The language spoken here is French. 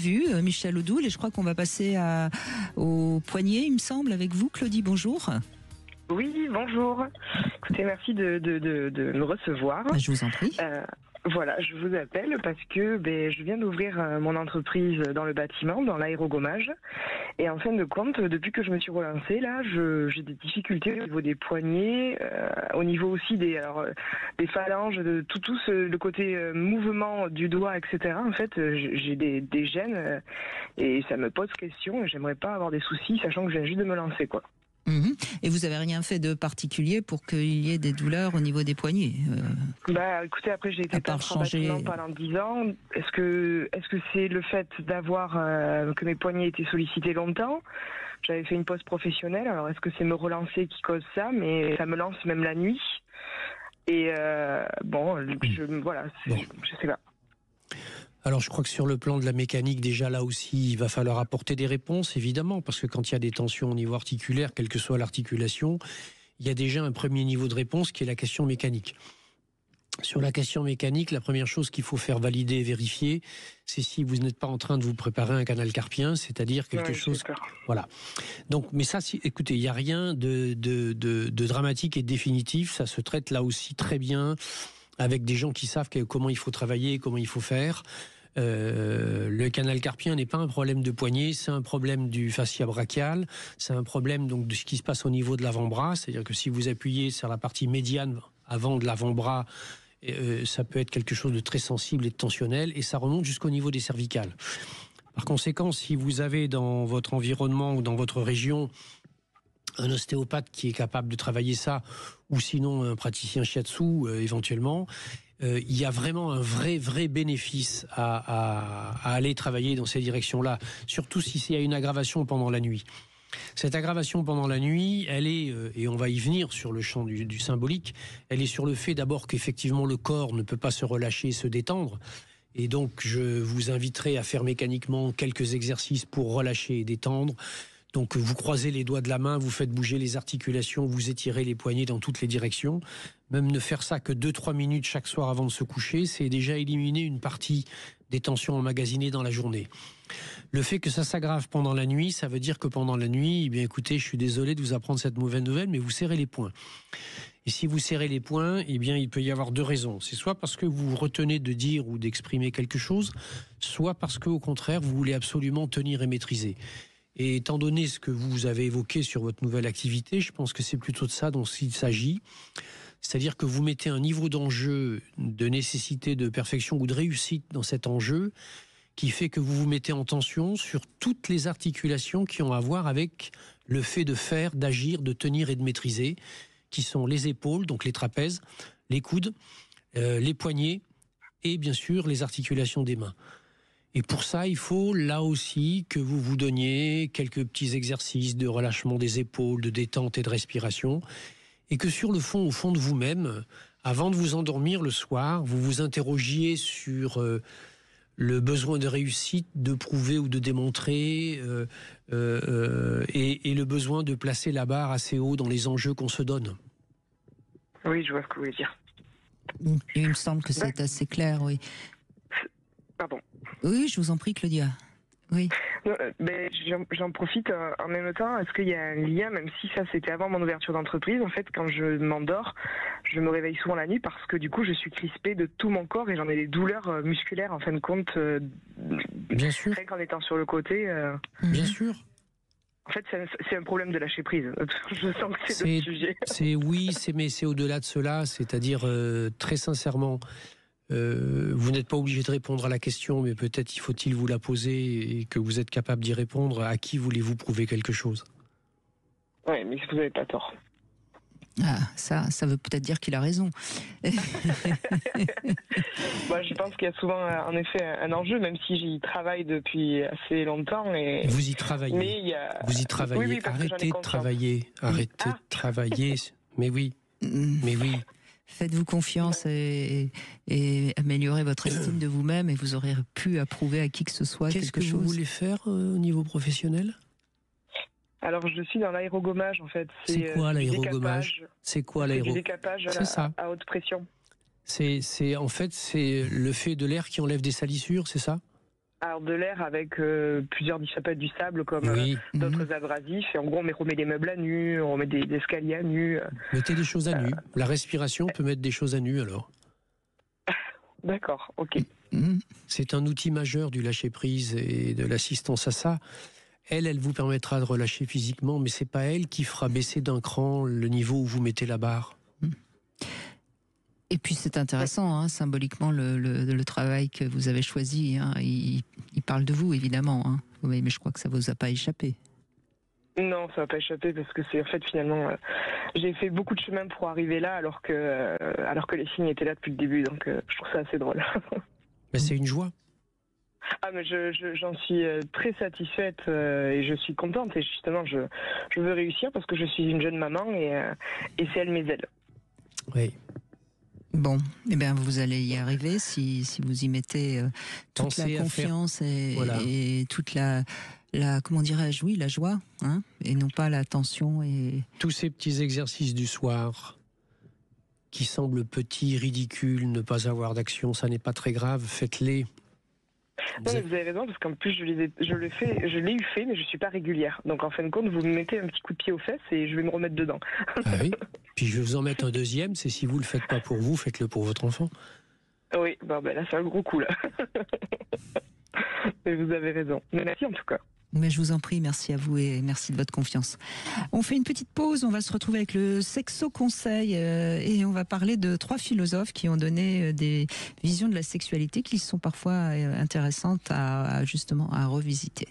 vu, Michel Odoul, et je crois qu'on va passer au poignet, il me semble, avec vous. Claudie, bonjour. Oui, bonjour. Écoutez, merci de me recevoir. Je vous en prie. Voilà, je vous appelle parce que je viens d'ouvrir mon entreprise dans le bâtiment, dans l'aérogommage. Et en fin de compte, depuis que je me suis relancée, là, j'ai des difficultés au niveau des poignets, au niveau aussi des phalanges, de le côté mouvement du doigt, etc. En fait, j'ai des gênes et ça me pose question et j'aimerais pas avoir des soucis, sachant que je viens juste de me lancer, quoi. Et vous avez rien fait de particulier pour qu'il y ait des douleurs au niveau des poignets Écoutez, après j'ai été peintre en bâtiment pendant 10 ans. Est-ce que c'est le fait d'avoir que mes poignets étaient sollicités longtemps? J'avais fait une pause professionnelle, alors est-ce que c'est me relancer qui cause ça? Mais ça me lance même la nuit. Et je sais pas. Alors je crois que sur le plan de la mécanique, déjà là aussi, il va falloir apporter des réponses, évidemment, parce que quand il y a des tensions au niveau articulaire, quelle que soit l'articulation, il y a déjà un premier niveau de réponse qui est la question mécanique. Sur la question mécanique, la première chose qu'il faut faire valider et vérifier, c'est si vous n'êtes pas en train de vous préparer un canal carpien, c'est-à-dire quelque chose... Voilà. Donc, mais ça, écoutez, il n'y a rien de dramatique et de définitif, ça se traite là aussi très bien avec des gens qui savent comment il faut travailler, comment il faut faire. Le canal carpien n'est pas un problème de poignet, c'est un problème du fascia brachial, c'est un problème donc de ce qui se passe au niveau de l'avant-bras, c'est-à-dire que si vous appuyez sur la partie médiane avant de l'avant-bras, ça peut être quelque chose de très sensible et de tensionnel, et ça remonte jusqu'au niveau des cervicales. Par conséquent, si vous avez dans votre environnement ou dans votre région un ostéopathe qui est capable de travailler ça, ou sinon un praticien shiatsu éventuellement, il y a vraiment un vrai bénéfice à aller travailler dans ces directions-là, surtout si c'est une aggravation pendant la nuit. Cette aggravation pendant la nuit, elle est, et on va y venir sur le champ du symbolique, elle est sur le fait d'abord qu'effectivement le corps ne peut pas se relâcher, se détendre. Et donc je vous inviterai à faire mécaniquement quelques exercices pour relâcher et détendre. Donc vous croisez les doigts de la main, vous faites bouger les articulations, vous étirez les poignets dans toutes les directions. Même ne faire ça que 2-3 minutes chaque soir avant de se coucher, c'est déjà éliminer une partie des tensions emmagasinées dans la journée. Le fait que ça s'aggrave pendant la nuit, ça veut dire que pendant la nuit, écoutez, je suis désolé de vous apprendre cette mauvaise nouvelle, mais vous serrez les poings. Et si vous serrez les poings, il peut y avoir 2 raisons. C'est soit parce que vous retenez de dire ou d'exprimer quelque chose, soit parce que, au contraire, vous voulez absolument tenir et maîtriser. Et étant donné ce que vous avez évoqué sur votre nouvelle activité, je pense que c'est plutôt de ça dont il s'agit. C'est-à-dire que vous mettez un niveau d'enjeu, de nécessité, de perfection ou de réussite dans cet enjeu qui fait que vous vous mettez en tension sur toutes les articulations qui ont à voir avec le fait de faire, d'agir, de tenir et de maîtriser, qui sont les épaules, donc les trapèzes, les coudes, les poignets et bien sûr les articulations des mains. Et pour ça, il faut là aussi que vous vous donniez quelques petits exercices de relâchement des épaules, de détente et de respiration. Et que sur le fond, au fond de vous-même, avant de vous endormir le soir, vous vous interrogiez sur le besoin de réussite, de prouver ou de démontrer, et le besoin de placer la barre assez haut dans les enjeux qu'on se donne. Oui, je vois ce que vous voulez dire. Il me semble que c'est assez clair, oui. Pardon. Oui, je vous en prie, Claudia. Oui. J'en profite en même temps. Est-ce qu'il y a un lien, même si ça c'était avant mon ouverture d'entreprise, en fait, quand je m'endors, je me réveille souvent la nuit parce que du coup je suis crispée de tout mon corps et j'en ai des douleurs musculaires en fin de compte. Bien sûr. Rien qu'en étant sur le côté. Bien sûr. En fait, c'est un problème de lâcher prise. Je sens que c'est le sujet. Mais c'est au-delà de cela, c'est-à-dire très sincèrement. Vous n'êtes pas obligé de répondre à la question, mais peut-être faut-il vous la poser et que vous êtes capable d'y répondre. À qui voulez-vous prouver quelque chose? Oui, mais vous n'avez pas tort. Ah, ça veut peut-être dire qu'il a raison. Moi, je pense qu'il y a souvent, en effet, un enjeu, même si j'y travaille depuis assez longtemps. Et... Vous y travaillez. Mais vous y travaillez. Oui, arrêtez de travailler. Arrêtez de travailler. Mais oui. Mais oui. Faites-vous confiance et améliorez votre estime de vous-même et vous aurez pu approuver à qui que ce soit quelque chose. Qu'est-ce que vous voulez faire au niveau professionnel? Alors, je suis dans l'aérogommage, en fait. C'est quoi l'aérogommage? C'est quoi l'aérogommage? Du décapage à haute pression. C'est le fait de l'air qui enlève des salissures, c'est ça? Alors de l'air avec plusieurs, ça peut être du sable comme Oui. d'autres abrasifs. Et en gros, on remet des meubles à nu, on remet des escaliers à nu. Mettez des choses à nu. La respiration peut mettre des choses à nu alors. D'accord, ok. C'est un outil majeur du lâcher-prise et de l'assistance à ça. Elle vous permettra de relâcher physiquement, mais c'est pas elle qui fera baisser d'un cran le niveau où vous mettez la barre. Et puis c'est intéressant, hein, symboliquement, le travail que vous avez choisi. Hein, il parle de vous, évidemment. Hein. Oui, mais je crois que ça ne vous a pas échappé. Non, ça va pas échapper parce que c'est en fait finalement j'ai fait beaucoup de chemin pour arriver là alors que les signes étaient là depuis le début, donc je trouve ça assez drôle. Mais c'est une joie. Ah mais j'en suis très satisfaite et je suis contente et justement je veux réussir parce que je suis une jeune maman et c'est elle mes ailes. Oui. Bon, eh bien vous allez y arriver si vous y mettez toute Pensez la confiance et toute la comment dirais-je, oui, la joie, hein, et non pas la tension. Et tous ces petits exercices du soir qui semblent petits, ridicules, ne pas avoir d'action, ça n'est pas très grave, faites-les. Non, mais vous avez raison parce qu'en plus je l'ai eu fait mais je suis pas régulière. Donc en fin de compte vous me mettez un petit coup de pied aux fesses et je vais me remettre dedans. Ah oui. Puis je vais vous en mettre un deuxième, c'est si vous le faites pas pour vous, faites-le pour votre enfant. Oui, bon, ben là c'est un gros coup là. Mais vous avez raison. Merci en tout cas. Mais je vous en prie, merci à vous et merci de votre confiance. On fait une petite pause, on va se retrouver avec le Sexo Conseil et on va parler de 3 philosophes qui ont donné des visions de la sexualité qui sont parfois intéressantes justement à revisiter.